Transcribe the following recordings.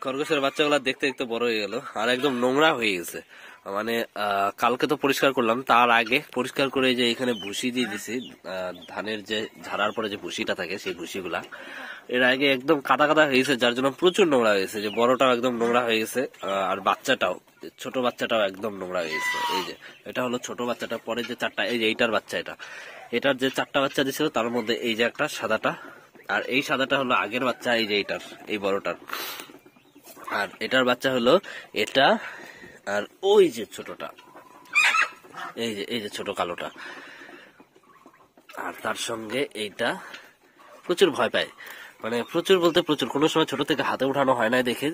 খরগোশের বাচ্চাগুলো দেখতে দেখতে বড় হয়ে গেল আর একদম নোংরা হয়ে গেছে। মানে কালকে তো পরিষ্কার করলাম, তার আগে পরিষ্কার করে যে এখানে ভুসি দিয়ে দিছি, ধানের যে ঝাড়ার পরে যে ভুসিটা থাকে সেই ভুসিগুলা এর আগে একদম কাদা কাদা হয়ে গেছে, যার জন্য প্রচুর নোংরা হয়ে গেছে। যে বড়টাও একদম নোংরা হয়ে গেছে, আর বাচ্চাটাও, ছোট বাচ্চাটাও একদম নোংরা হয়ে গেছে। এই যে এটা হলো ছোট বাচ্চাটা, পরে যে চারটা, এই যে এইটার বাচ্চা, এটার যে চারটা বাচ্চা দিছিল তার মধ্যে এই যে একটা সাদাটা, আর এই সাদাটা হলো আগের বাচ্চা, এই যে এইটার, এই বড়টার। আর এটার বাচ্চা হলো এটা, আর ওই যে ছোটটা, এই যে ছোট কালোটা। আর তার সঙ্গে এইটা প্রচুর ভয় পায়, মানে প্রচুর বলতে প্রচুর, কোনো সময় ছোট থেকে হাতে উঠানো হয় না দেখে,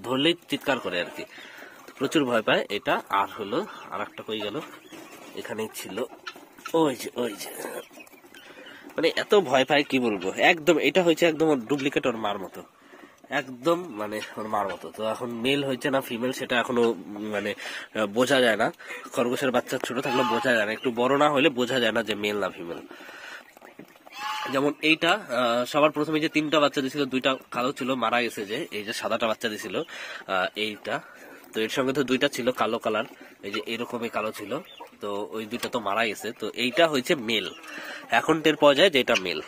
ধরলেই চিৎকার করে আর কি, প্রচুর ভয় পায় এটা। আর হলো আর একটা কই গেল, এখানেই ছিল, ওই যে মানে এত ভয় পায় কি বলবো, একদম এটা হয়েছে একদম ডুপ্লিকেট ওর মার মতো, একদম মানে ওর মার মতো। তো এখন মেল হয়েছে না ফিমেল সেটা এখনো মানে বোঝা যায় না। খরগোশের বাচ্চা ছোট থাকলে বোঝা যায় না, একটু বড় না হলে বোঝা যায় না যে মেল না ফিমেল। যেমন এইটা সবার প্রথমে যে তিনটা বাচ্চা দিছিল, দুইটা কালো ছিল, মারা গেছে। যে এই যে সাদাটা বাচ্চা দিছিল এইটা, তো এর সঙ্গে তো দুইটা ছিল কালো কালার, এই যে এরকমই কালো ছিল, তো ওই দুইটা তো মারা গেছে। তো এইটা হয়েছে মেল, এখন টের পাওয়া যায় যে এটা মেল।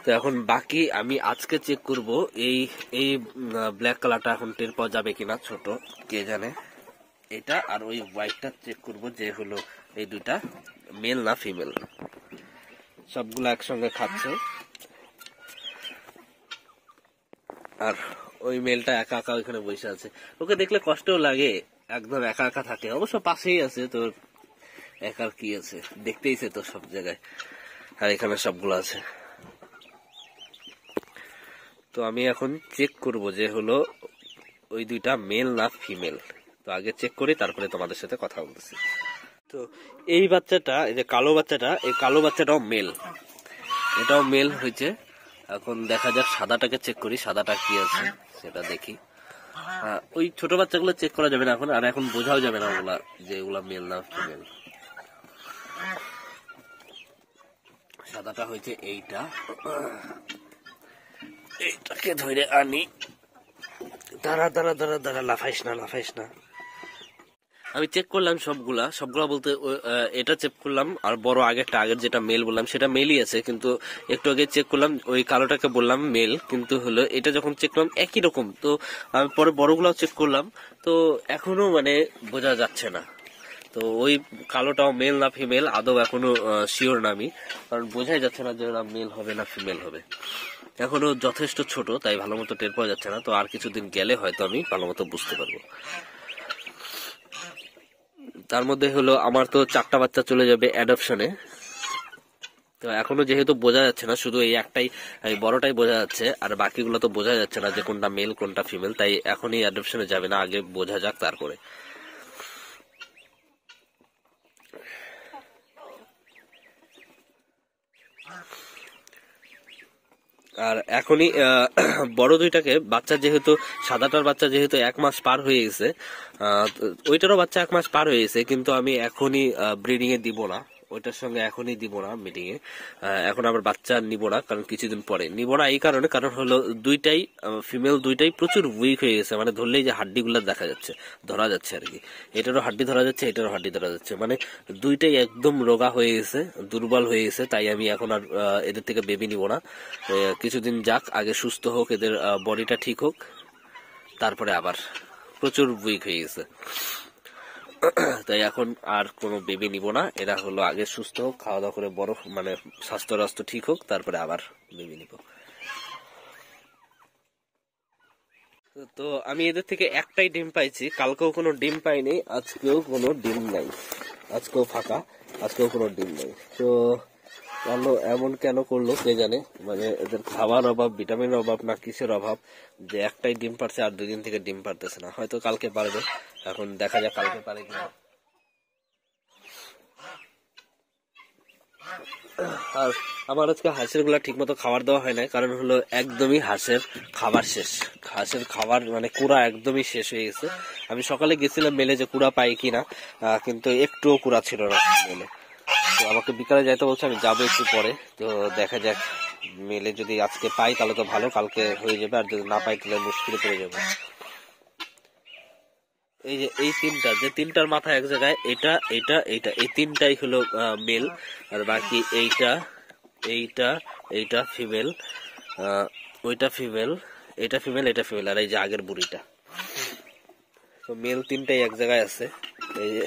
তো এখন বাকি আমি আজকে চেক করব এই এই ব্ল্যাক কালারটা এখন টের পাওয়া যাবে কিনা, ছোট কে জানে। এটা আর ওই হোয়াইটটা চেক করব যে হলো এই দুইটা মেল না ফিমেল। সবগুলো একসঙ্গে খাচ্ছে, আর ওই মেলটা একা একা ওইখানে বসে আছে। ওকে দেখলে কষ্টও লাগে, একদম একা একা থাকে, অবশ্য পাশেই আছে, তোর একার কি আছে, দেখতেইছে তো সব জায়গায়, আর এখানে সবগুলো আছে। তো আমি এখন চেক করব যে হলো ওই দুইটা মেল না ফিমেল। তো আগে চেক করি, তারপরে তোমাদের সাথে কথা বলতেছি। তো এই বাচ্চাটা, এই যে কালো বাচ্চাটা, এই কালো বাচ্চাটাও মেল, এটাও মেল হয়েছে। এখন দেখা যাক সাদাটাকে চেক করি, সাদাটা কি আছে সেটা দেখি। ওই ছোট বাচ্চাগুলো চেক করা যাবে না এখন, আর এখন বোঝাও যাবে না ওগুলা যে ওগুলা মেল না ফিমেল। সাদাটা হয়েছে এইটা, এইটাকে ধরে আনি, দাঁড়া দাঁড়া দাঁড়া দাঁড়া, লাফাইস না। আমি চেক করলাম সবগুলা বলতে এটা চেক করলাম, আর বড় আগের যেটা মেল বললাম সেটা মেলই আছে, কিন্তু একটু আগে চেক করলাম ওই কালোটাকে বললাম মেল, কিন্তু হলো এটা যখন চেক করলাম একই রকম। তো আমি পরে বড়গুলাও চেক করলাম, তো এখনো মানে বোঝা যাচ্ছে না। তো ওই কালোটাও মেল না ফিমেল আদৌ এখনো শিওর না আমি, কারণ বোঝাই যাচ্ছে না যে মেল হবে না ফিমেল হবে। এখনো যথেষ্ট ছোট, তাই ভালো মতো টের পাওয়া যাচ্ছে না। তো আর কিছুদিন গেলে হয়তো আমি ভালো মতো বুঝতে পারবো। তার মধ্যে হলো আমার তো 4টা বাচ্চা চলে যাবে অ্যাডপশনে। তো এখনো যেহেতু বোঝা যাচ্ছে না, শুধু এই একটাই, এই বড়টাই বোঝা যাচ্ছে, আর বাকিগুলো তো বোঝা যাচ্ছে না যে কোনটা মেল কোনটা ফিমেল, তাই এখনই অ্যাডপশনে যাবে না, আগে বোঝা যাক তারপরে। আর এখনই বড় দুইটাকে বাচ্চা, যেহেতু সাদাটার বাচ্চা যেহেতু 1 মাস পার হয়ে গেছে, ওইটারও বাচ্চা 1 মাস পার হয়ে গেছে, কিন্তু আমি এখনই ব্রিডিং এ দিব না, ওইটার সঙ্গে এখনই দিব না মিটিং এ। এখন আবার বাচ্চা নিব না, কারণ কিছুদিন পরে নিব না, এই কারণে, কারণ হলো দুইটাই ফিমেল, দুইটাই প্রচুর উইক হয়ে গেছে, মানে ধরলেই যে হাড্ডি গুলা দেখা যাচ্ছে, ধরা যাচ্ছে আর কি। এটারও হাড্ডি ধরা যাচ্ছে, এটারও হাড্ডি ধরা যাচ্ছে, মানে দুইটাই একদম রোগা হয়ে গেছে, দুর্বল হয়ে গেছে। তাই আমি এখন আর এদের থেকে বেবি নিব না, কিছুদিন যাক, আগে সুস্থ হোক, এদের বডিটা ঠিক হোক, তারপরে আবার। প্রচুর উইক হয়ে গেছে, তাই এখন আর কোনো বেবি নিব না। এরা হলো আগে সুস্থ হোক, খাওয়া দাওয়া করে বড়, মানে স্বাস্থ্য ঠিক হোক, তারপরে আবার বেবি নিব। তো আমি এদের থেকে একটাই ডিম পাইছি, কালকেও কোনো ডিম পাইনি, আজকেও কোনো ডিম নাই, আজকেও ফাঁকা, আজকেও কোনো ডিম নেই। তো এমন কেন করলো কে জানে, মানে এদের খাবার অভাব, ভিটামিনের অভাব, না কিসের অভাব, যে একটাই ডিম পারছে আর 2 দিন থেকে ডিম পারতেছে না। হয়তো কালকে পারবে, এখন দেখা যাক কালকে পারে কিনা। আর আমার আজকে হাঁসের গুলা ঠিক মতো খাবার দেওয়া হয় না, কারণ হলো একদমই হাঁসের খাবার শেষ, হাঁসের খাবার মানে কুড়া একদমই শেষ হয়ে গেছে। আমি সকালে গেছিলাম মেলে যে কুড়া পাই কিনা, কিন্তু একটুও কুড়া ছিল না মেলে। তো আমাকে বিকালে যাইতে বলছে, আমি যাবো একটু পরে, তো দেখা যাক মেলে যদি আজকে পাই তাহলে তো ভালো, কালকে হয়ে যাবে, আর যদি না পাই তাহলে মুশকিলে পড়ে যাবে। এই যে এই তিনটা, যে তিনটার মাথা এক জায়গায়, এটা এটা এইটা, এই তিনটাই হলো মেল, আর বাকি এইটা এইটা এইটা ফিমেল, ওইটা ফিমেল, এটা ফিমেল, এটা ফিমেল, আর এই যে আগের বুড়িটা। তো মেল তিনটাই এক জায়গায় আছে। এই যে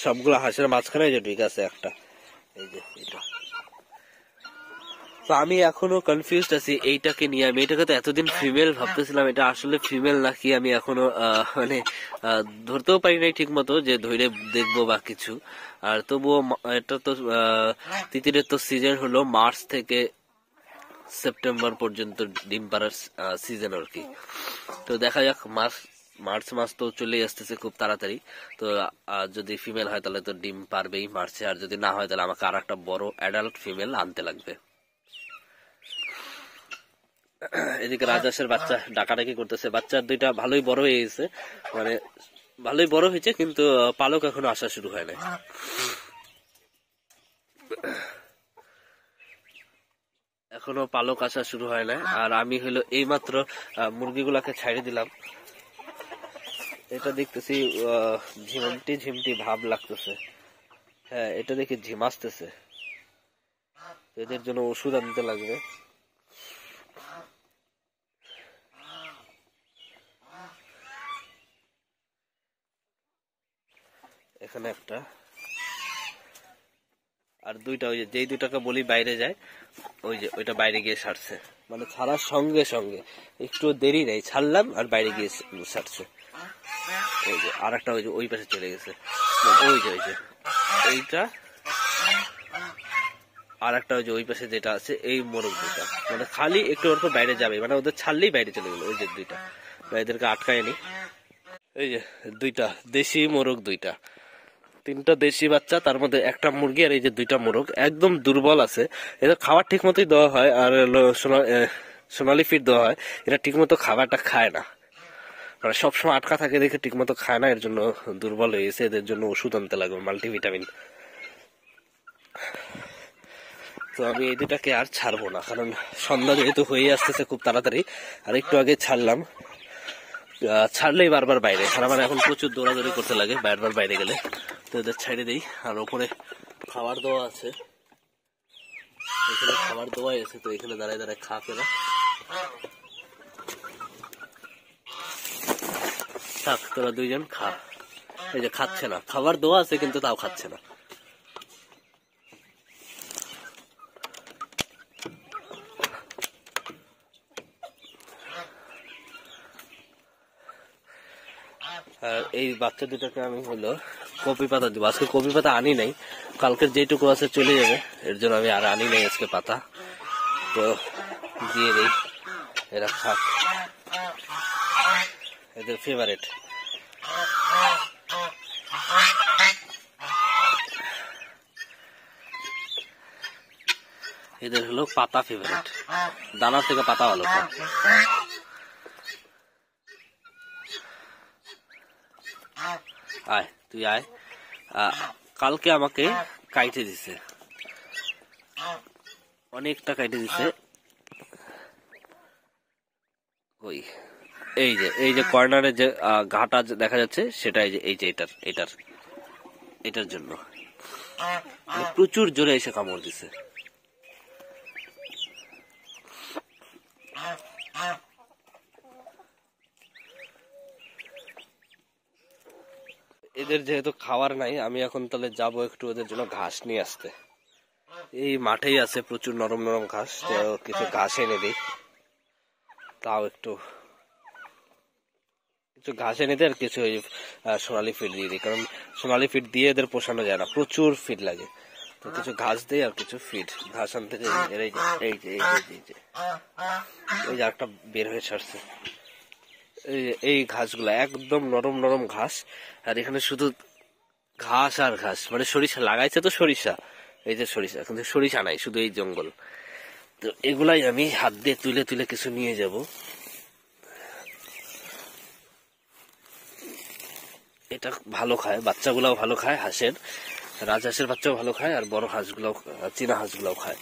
সবগুলো হাঁসের মাঝখানে যে ঠিক আছে একটা, এই যে এটা। তো আমি এখনো কনফিউজড আছি এইটাকে নিয়ে। আমি এটাকে তো এতদিন ফিমেল ভাবতেছিলাম, এটা আসলে ফিমেল নাকি আমি এখনো মানে ধরতেও পারি নাই ঠিক মতো, যে ধরে দেখবো বা কিছু। আর তবুও এটা তো তিতিরের তো সিজন হলো মার্চ থেকে সেপ্টেম্বর পর্যন্ত ডিম পাড়ার সিজন আর কি। তো দেখা যাক, মার্চ মাস তো চলে আসতেছে খুব তাড়াতাড়ি। তো যদি ফিমেল হয় তাহলে তো ডিম পারবেই মার্চে, আর যদি না হয় তাহলে আমাকে আর একটা বড় অ্যাডাল্ট ফিমেল আনতে লাগবে। এদিকে রাজহাঁসের বাচ্চা ডাকাডাকি করতেছে, বাচ্চার দুইটা ভালোই বড় হয়ে গেছে, মানে ভালোই বড় হয়েছে, কিন্তু পালক এখনো আসা শুরু হয় না। এখনো পালক আসা শুরু হয় না। আর আমি হলো এইমাত্র মুরগিগুলাকে ছাড়িয়ে দিলাম। এটা দেখতেছি ঝিমটি ঝিমটি ভাব লাগতেছে। হ্যাঁ, এটা দেখে ঝিম আসতেছে, এদের জন্য ওষুধ আনতে লাগবে। এখানে একটা, আর দুইটা, ওই যে যেই দুটাকে বলি বাইরে যায়, ওই যে ওইটা বাইরে গিয়ে ছাড়ছে, মানে ছাড়ার সঙ্গে সঙ্গে একটু দেরি নেই, ছাড়লাম আর বাইরে গিয়ে ছাড়ছে। ওই যে আর একটা, ওই যে ওই পাশে চলে গেছে, ওই যে এইটা, আর একটা ওই যে ওই পাশে যেটা আছে, এই মোরগ দুটা, মানে খালি একটু অল্প বাইরে যাবে, মানে ওদের ছাড়লেই বাইরে চলে গেল। ওই যে দুইটা, এদেরকে আটকায় নি। এই যে দুইটা দেশি মোরগ, দুইটা, তিনটা দেশি বাচ্চা, তার মধ্যে একটা মুরগি, আর এই যে দুইটা মোরগ একদম দুর্বল আছে। এদের খাবার ঠিক মতোই দেওয়া হয়, আর সোনালি ফিড দেওয়া হয়, এরা ঠিক মতো খাবারটা খায় না, মানে সবসময় আটকা থাকে দেখে ঠিক মতো খায় না, এর জন্য দুর্বল হয়ে গেছে। এদের জন্য ওষুধ আনতে লাগবে, মাল্টিভিটামিন। তো আমি এই দুটাকে আর ছাড়বো না, কারণ সন্ধ্যা যেহেতু হয়ে আসতেছে খুব তাড়াতাড়ি, আর একটু আগে ছাড়লাম, ছাড়লেই বারবার বাইরে, আর আমার এখন প্রচুর দৌড়াদৌড়ি করতে লাগে বারবার বাইরে গেলে। তো এদের ছেড়ে দিই। আর ওপরে খাবার দেওয়া আছে, এখানে খাবার দেওয়াই আছে, তো এখানে দাঁড়ায় দাঁড়ায় খা কেনা, থাক তোরা দুইজন খা। এই যে খাচ্ছে না, খাবার দেওয়া আছে কিন্তু তাও খাচ্ছে না। আর এই বাচ্চা দুটাকে আমি হলো কপি পাতা দিব। আজকে কপি পাতা আনি নাই, কালকের যেটুকু আছে চলে যাবে, এর জন্য আমি আর আনি নাই আজকে পাতা। তো দিয়ে দিই, এরা খাক, এদের ফেভারিট। এদের হলো পাতা ফেভারিট, দানার থেকে পাতা ভালো খায়। আয় তুই আয়। কালকে আমাকে কাইটে দিছে, অনেকটা কাইটে দিছে। ওই এই যে কর্নারে যে ঘাটা দেখা যাচ্ছে, সেটা এই যে এটার জন্য প্রচুর জোরে এসে কামড় দিছে। এদের যেহেতু খাবার নাই, আমি এখন তাহলে যাবো একটু ওদের জন্য ঘাস নিয়ে আসতে। এই মাঠেই আছে প্রচুর নরম নরম ঘাস, তো কিছু ঘাস এনে দিই, তাও একটু কিছু ঘাস এনে দিই, আর কিছু সোনালি ফিড দিয়ে দিই, কারণ সোনালি ফিড দিয়ে এদের পোষানো যায় না, প্রচুর ফিড লাগে। তো কিছু ঘাস দিই আর কিছু ফিড। ঘাস আনতে যাই, এই যে একটা বের হয়ে ছাড়ছে। এই ঘাসগুলা একদম নরম নরম ঘাস, আর এখানে শুধু ঘাস আর ঘাস, মানে সরিষা লাগাইছে তো সরিষা, এই যে সরিষা, কিন্তু সরিষা নাই, শুধু এই জঙ্গল। তো এগুলাই আমি হাত দিয়ে তুলে তুলে কিছু নিয়ে যাব। এটা ভালো খায়, বাচ্চাগুলাও ভালো খায় হাঁসের, রাজহাঁসের বাচ্চাও ভালো খায়, আর বড় হাঁসগুলাও, চীনা হাঁসগুলাও খায়।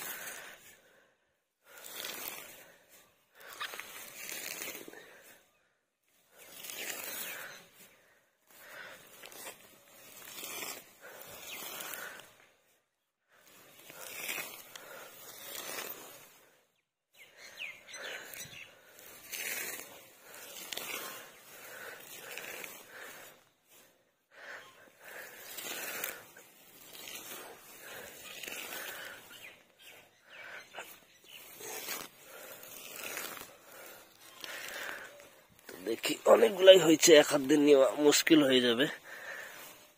দেখি অনেকগুলাই হয়েছে, এক হাত দিন নেওয়া মুশকিল হয়ে যাবে,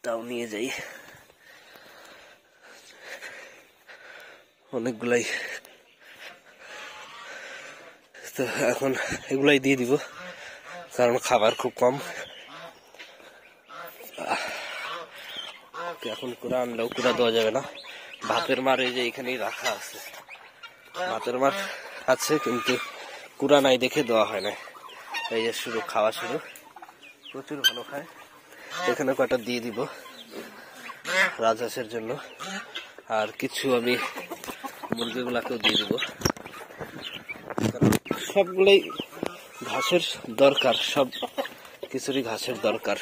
তাও নিয়ে যাই। অনেকগুলাই, তো এখন এগুলাই দিয়ে দিব, কারণ খাবার খুব কম। এখন কুড়া আনলেও কুড়া দেওয়া যাবে না, ভাতের মার এই যে এখানেই রাখা আছে, ভাতের মার আছে কিন্তু কুড়া নাই দেখে দেওয়া হয় না। এই যে শুরু খাওয়া শুরু, প্রচুর ভালো খায়। এখানে কয়টা দিয়ে দিব রাজহাঁসের জন্য, আর কিছু আমি মুরগিগুলাকেও দিয়ে দিব, কারণ সবগুলোই ঘাসের দরকার, সব কিছুরই ঘাসের দরকার।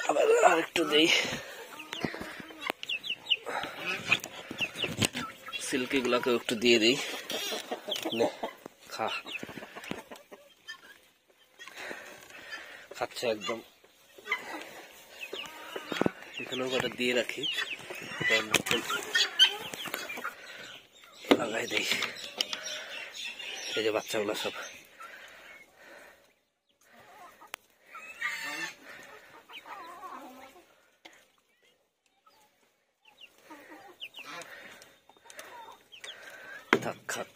আবার আর একটু দেই, সিল্কি গুলাকেও একটু দিয়ে দিই, খা, খাচ্ছে একদম। এখানেও কটা দিয়ে রাখি, লাগাই দিই। এই যে বাচ্চাগুলো সব থাক খাক।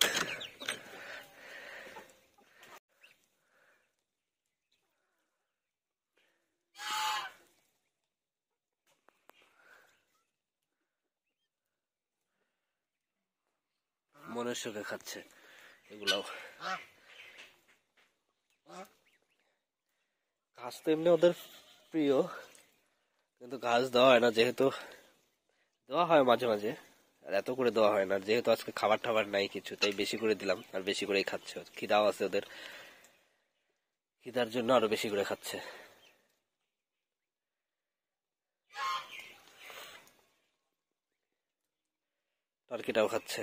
মনের সুখে খাচ্ছে এগুলাও। ঘাস তো এমনি ওদের প্রিয়, কিন্তু ঘাস দেওয়া হয় না, যেহেতু দেওয়া হয় মাঝে মাঝে, আর এত করে দেওয়া হয় না, যেহেতু আজকে খাবার টাবার নাই কিছু, তাই বেশি করে দিলাম, আর বেশি করেই খাচ্ছে। খিদাও আছে ওদের, খিদার জন্য আরো বেশি করে খাচ্ছে। টার্কিটাও খাচ্ছে।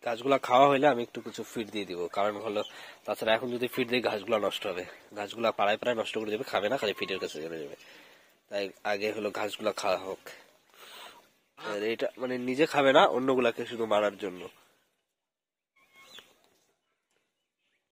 ঘাসগুলা খাওয়া হইলে আমি একটু কিছু ফিড দিয়ে দিব, কারণ হলো তাছাড়া এখন যদি ফিড দিই ঘাসগুলা নষ্ট হবে, ঘাসগুলা পাড়ায় পাড়ায় নষ্ট করে দেবে, খাবে না, খালি ফিডের কাছে চলে যাবে। তাই আগে হলো ঘাসগুলা খাওয়া হোক। এটা মানে নিজে খাবে না, অন্যগুলাকে শুধু মারার জন্য।